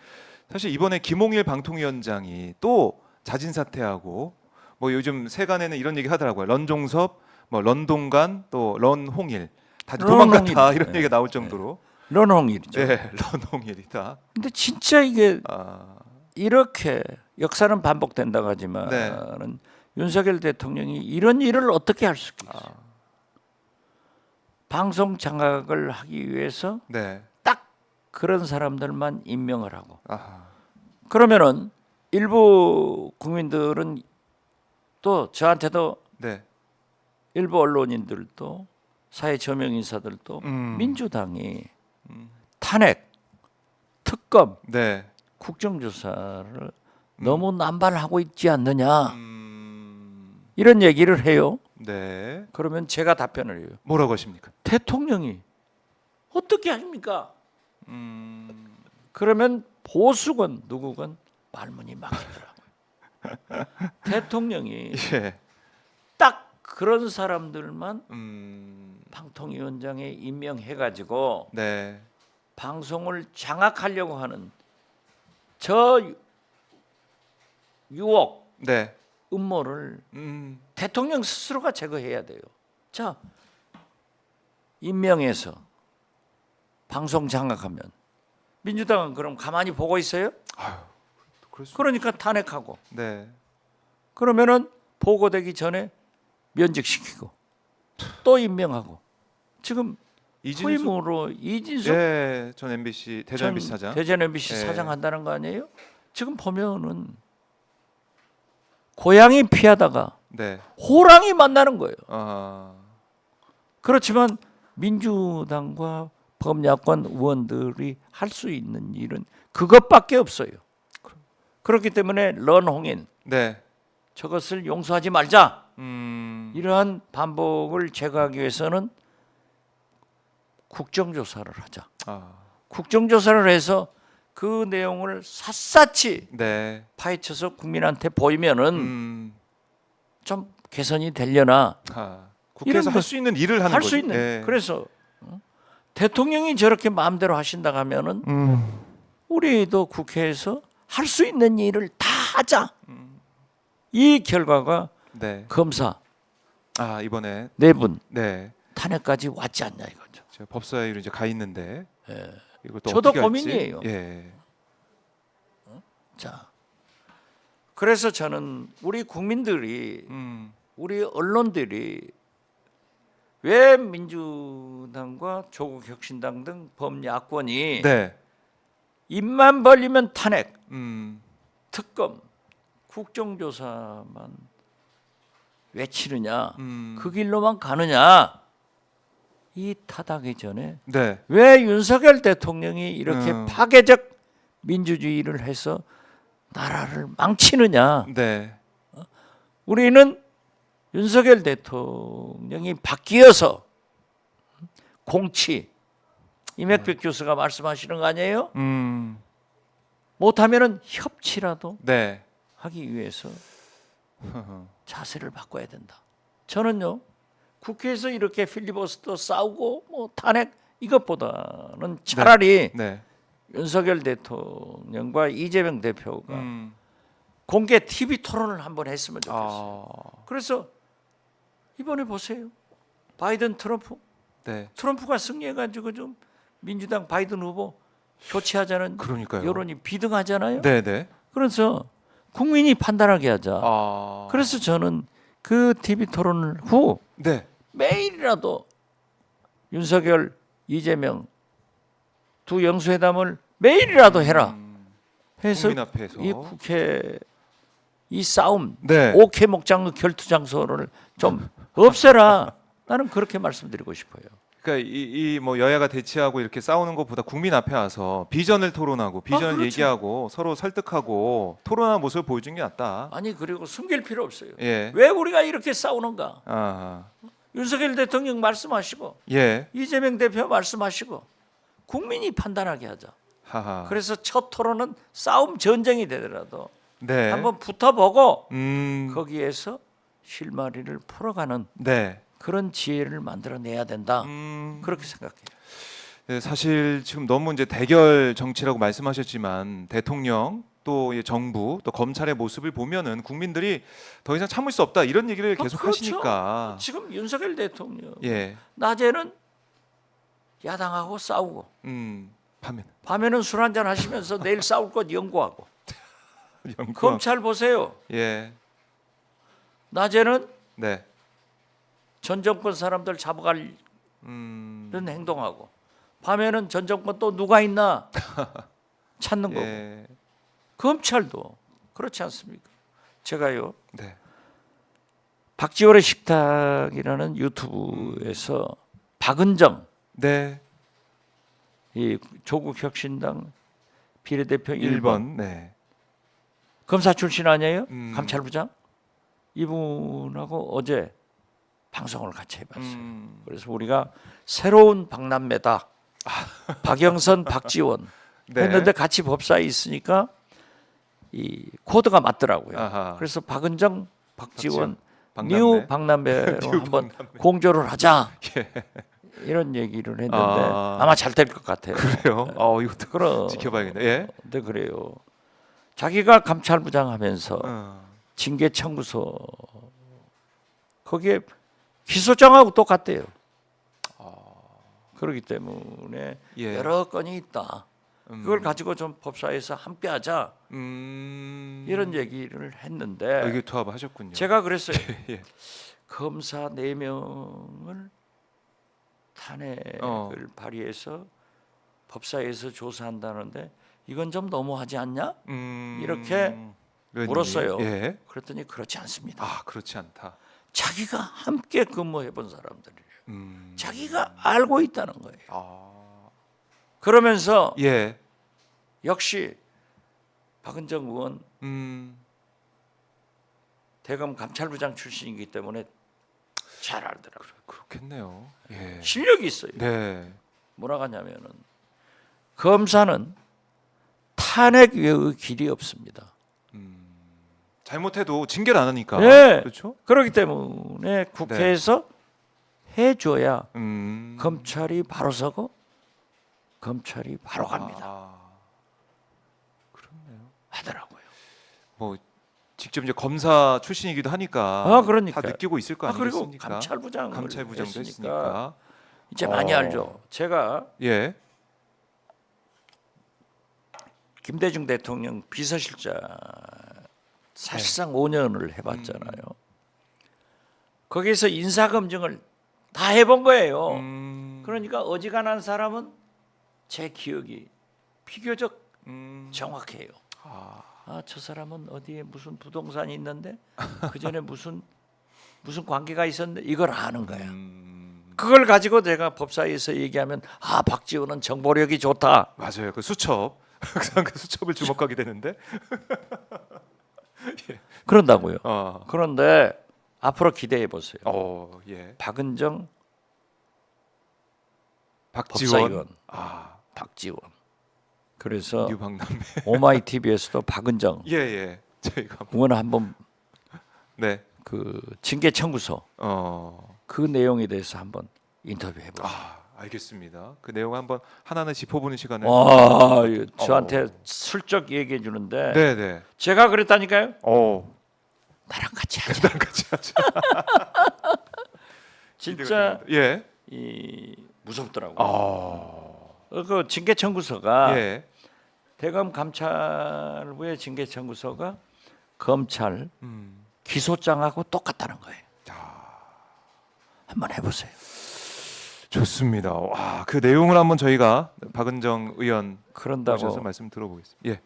사실 이번에 김홍일 방통위원장이 또 자진 사퇴하고 뭐 요즘 세간에는 이런 얘기 하더라고요. 런종섭, 뭐 런동간, 또 런홍일 다 도망갔다 런홍일. 이런 얘기가 나올 정도로. 런홍일이죠. 네, 런홍일이다. 근데 진짜 이게 아. 이렇게 역사는 반복된다고 하지만 네. 윤석열 대통령이 이런 일을 어떻게 할 수 있어요? 방송 장악을 하기 위해서 네. 딱 그런 사람들만 임명을 하고 아. 그러면은 일부 국민들은 또 저한테도 네. 일부 언론인들도 사회 저명 인사들도 민주당이 탄핵, 특검, 네. 국정조사를 너무 남발하고 있지 않느냐 이런 얘기를 해요. 네. 그러면 제가 답변을 해요. 뭐라고 하십니까? 대통령이 어떻게 하십니까? 그러면 보수건 누구건 말문이 막히더라고요. 대통령이 예. 딱 그런 사람들만 방통위원장에 임명해가지고 네. 방송을 장악하려고 하는 저 유혹, 네. 음모를 대통령 스스로가 제거해야 돼요. 자, 임명해서 방송 장악하면 민주당은 그럼 가만히 보고 있어요? 그럴 수. 그러니까 탄핵하고 네. 그러면은 보고되기 전에 면직시키고 또 임명하고 지금 이진수. 후임으로 이진석 네, 전 MBC 대전 전 MBC 사장. 대전 MBC 네. 사장 한다는 거 아니에요? 지금 보면은 고양이 피하다가 네. 호랑이 만나는 거예요. 아. 그렇지만 민주당과 범야권 의원들이 할 수 있는 일은 그것밖에 없어요. 그렇기 때문에 런홍인 네. 저것을 용서하지 말자. 음. 이러한 반복을 제거하기 위해서는 국정조사를 하자. 아. 국정조사를 해서 그 내용을 샅샅이 네. 파헤쳐서 국민한테 보이면은 음. 좀 개선이 되려나 아. 국회에서 이런 할 수 있는 일을 하는 할 거죠. 수 있는. 네. 그래서 대통령이 저렇게 마음대로 하신다 하면은 우리도 국회에서 할 수 있는 일을 다 하자. 이 결과가 네. 검사 아, 이번에 4분 네. 탄핵까지 왔지 않냐 이거죠. 제가 법사위로 이제 가 있는데 이걸 또 저도 어떻게 고민이에요. 할지. 예. 자, 그래서 저는 우리 국민들이 음. 우리 언론들이 왜 민주당과 조국혁신당 등 범야권이 네. 입만 벌리면 탄핵, 음. 특검, 국정조사만 외치느냐, 그 길로만 가느냐, 이 타당하기 전에 네. 왜 윤석열 대통령이 이렇게 파괴적 민주주의를 해서 나라를 망치느냐? 네. 우리는 윤석열 대통령이 바뀌어서 공치 이맥백 교수가 말씀하시는 거 아니에요? 못하면은 협치라도 네. 하기 위해서 자세를 바꿔야 된다. 저는요 국회에서 이렇게 필리버스터 싸우고 뭐 탄핵 이것보다는 차라리 네. 윤석열 대통령과 이재명 대표가 음. 공개 TV 토론을 한번 했으면 좋겠어요. 아. 그래서 이번에 보세요. 바이든 트럼프 네. 트럼프가 승리해가지고 좀 민주당 바이든 후보 교체하자는 그러니까요. 여론이 비등하잖아요. 네, 네. 그래서 국민이 판단하게 하자. 아. 그래서 저는 그 TV 토론을 후 네. 매일이라도 윤석열, 이재명 두 영수회담을 매일이라도 해라. 해서 국민 앞에서. 이 국회 이 싸움, 네. 옥회 목장 결투 장소를 좀 없애라. 나는 그렇게 말씀드리고 싶어요. 그러니까 이 뭐 여야가 대치하고 이렇게 싸우는 것보다 국민 앞에 와서 비전을 토론하고 비전을 그렇죠. 얘기하고 서로 설득하고 토론하는 모습을 보여주는 게 낫다. 아니 그리고 숨길 필요 없어요. 예. 왜 우리가 이렇게 싸우는가? 아. 윤석열 대통령 말씀하시고 예. 이재명 대표 말씀하시고 국민이 판단하게 하자. 하하. 그래서 첫 토론은 싸움 전쟁이 되더라도 네. 한번 붙어보고 음. 거기에서 실마리를 풀어가는 네. 그런 지혜를 만들어내야 된다. 음. 그렇게 생각해요. 네, 사실 지금 너무 이제 대결 정치라고 말씀하셨지만 대통령 또 이 정부 또 검찰의 모습을 보면은 국민들이 더 이상 참을 수 없다 이런 얘기를 계속 그렇죠. 하시니까 지금 윤석열 대통령 예. 낮에는 야당하고 싸우고 밤에 밤에는 술 한잔 하시면서 내일 싸울 것 연구하고 연구원. 검찰 보세요. 예. 낮에는 네. 전 정권 사람들 잡아가려는 행동하고 밤에는 전 정권 또 누가 있나 찾는 거고 예. 검찰도 그렇지 않습니까? 제가요 네. 박지원의 식탁이라는 유튜브에서 박은정 네. 이 조국혁신당 비례대표 1번 1번. 네. 검사 출신 아니에요? 음. 감찰부장 이분하고 어제 방송을 같이 해봤어요. 그래서 우리가 새로운 박남매다. 박영선, 박지원 네. 했는데 같이 법사에 있으니까 이 코드가 맞더라고요. 아하. 그래서 박은정, 박지원, 박남매. 뉴 박남매로 뉴 한번 박남매. 공조를 하자. 예. 이런 얘기를 했는데 아. 아마 잘 될 것 같아요. 그래요? 이것도 그럼 지켜봐야겠네. 예. 네 그래요. 자기가 감찰부장 하면서 어. 징계 청구서 거기에 기소장하고 똑같대요. 그렇기 때문에 예. 여러 건이 있다. 그걸 가지고 좀 법사에서 함께하자 이런 얘기를 했는데 의기투합을 하셨군요. 제가 그랬어요. 예. 검사 4명을 탄핵을 발의해서 법사에서 조사한다는데 이건 좀 너무하지 않냐? 이렇게 의원님이. 물었어요. 예. 그랬더니 그렇지 않습니다. 그렇지 않다. 자기가 함께 근무해 본 사람들이에요. 음. 자기가 알고 있다는 거예요. 그러면서 예. 역시 박은정 의원 대검 감찰부장 출신이기 때문에 잘 알더라고요. 그렇겠네요. 예. 실력이 있어요. 네. 뭐라고 하냐면은 검사는 탄핵 외의 길이 없습니다. 잘못해도 징계를 안 하니까. 네. 그렇죠? 그렇기 때문에 국회에서 해줘야 음. 검찰이 바로 서고 검찰이 바로 갑니다. 그렇네요. 하더라고요. 뭐 직접 이제 검사 출신이기도 하니까 그러니까. 다 느끼고 있을 거 그리고 아니겠습니까? 감찰부장을 감찰부장도 했으니까 했으니까. 이제 많이 알죠. 제가 예. 김대중 대통령 비서실장 사실상 5년을 해봤잖아요. 거기서 인사검증을 다 해본 거예요. 그러니까 어지간한 사람은 제 기억이 비교적 정확해요. 저 사람은 어디에 무슨 부동산이 있는데 그 전에 무슨 관계가 있었는데 이걸 아는 거야. 그걸 가지고 제가 법사위에서 얘기하면 박지원은 정보력이 좋다. 맞아요. 그 수첩. 항상 그 수첩을 주목하게 되는데. 예. 그런다고요. 어. 그런데 앞으로 기대해 보세요. 예. 박은정 박지원. 법사위원. 박지원. 그래서 뉴박남매. 오마이 TV에서도 박은정 예. 저희가 의원 한번 네. 그 징계 청구서 그 내용에 대해서 한번 인터뷰해 보죠. 알겠습니다. 그 내용 한번 하나는 짚어보는 시간을. 저한테 슬쩍 얘기해 주는데 네네. 제가 그랬다니까요. 나랑 같이 하자. 나랑 같이 하자. 진짜 예. 무섭더라고요. 그 징계 청구서가 예. 대검 감찰부의 징계 청구서가 검찰 기소장하고 똑같다는 거예요. 한번 해보세요. 좋습니다. 그 내용을 한번 저희가 박은정 의원 그런다고 모셔서 말씀 들어보겠습니다. 예.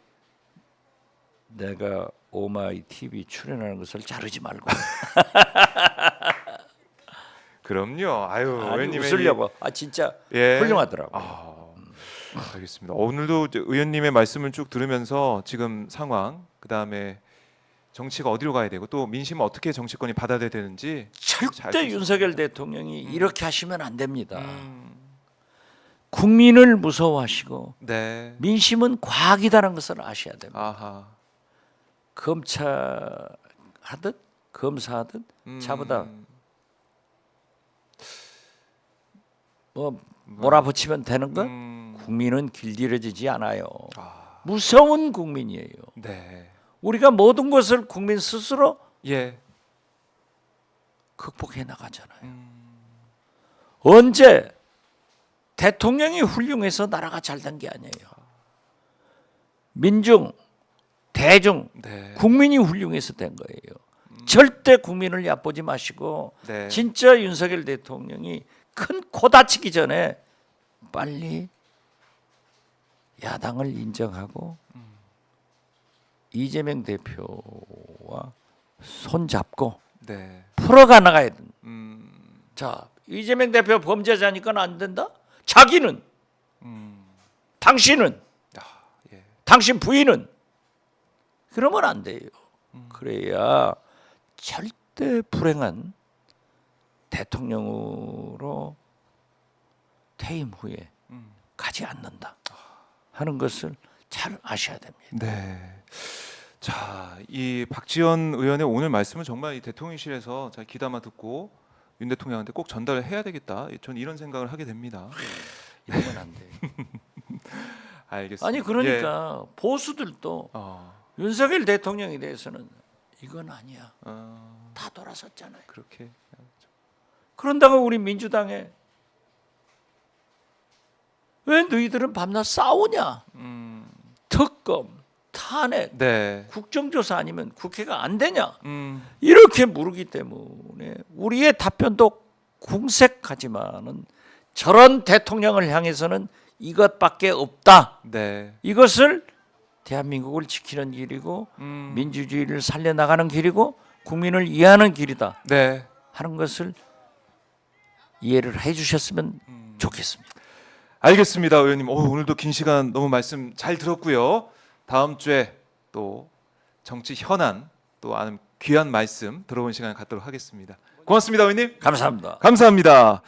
내가 오마이 TV 출연하는 것을 자르지 말고. 그럼요. 의원님의 웃으려고. 진짜 예. 훌륭하더라고. 알겠습니다. 오늘도 이제 의원님의 말씀을 쭉 들으면서 지금 상황, 그 다음에 정치가 어디로 가야 되고 또 민심은 어떻게 정치권이 받아들여야 되는지 절대 윤석열 대통령이 이렇게 하시면 안 됩니다. 국민을 무서워하시고 네. 민심은 과학이다라는 것을 아셔야 됩니다. 아하. 검찰하듯 검사하듯 자보다 몰아붙이면 되는 것 국민은 길들여지지 않아요. 무서운 국민이에요. 네. 우리가 모든 것을 국민 스스로 예. 극복해 나가잖아요. 언제 대통령이 훌륭해서 나라가 잘 된 게 아니에요. 민중, 대중, 네. 국민이 훌륭해서 된 거예요. 절대 국민을 얕보지 마시고 네. 진짜 윤석열 대통령이 큰 코 다치기 전에 빨리 야당을 인정하고 이재명 대표와 손잡고 네. 풀어가 나가야 된다. 자, 이재명 대표 범죄자니까 안 된다? 자기는 당신은 예. 당신 부인은 그러면 안 돼요. 그래야 절대 불행한 대통령으로 퇴임 후에 가지 않는다 하는 것을 잘 아셔야 됩니다. 네. 자, 이 박지원 의원의 오늘 말씀은 정말 이 대통령실에서 잘 귀담아 듣고 윤 대통령한테 꼭 전달을 해야 되겠다. 저는 이런 생각을 하게 됩니다. 이러면 안 돼요. 알겠습니다. 아니 그러니까 보수들도 윤석열 대통령에 대해서는 이건 아니야. 다 돌아섰잖아요. 그렇게 그런다고 우리 민주당에 왜 너희들은 밤낮 싸우냐? 특검, 탄핵, 네. 국정조사 아니면 국회가 안 되냐? 이렇게 물기 때문에 우리의 답변도 궁색하지만은 저런 대통령을 향해서는 이것밖에 없다. 네. 이것을 대한민국을 지키는 길이고 민주주의를 살려나가는 길이고 국민을 이해하는 길이다 네. 하는 것을 이해를 해주셨으면 좋겠습니다. 알겠습니다, 의원님. 오늘도 긴 시간 너무 말씀 잘 들었고요. 다음 주에 또 정치 현안 또 아는 귀한 말씀 들어본 시간 갖도록 하겠습니다. 고맙습니다, 의원님. 감사합니다. 감사합니다.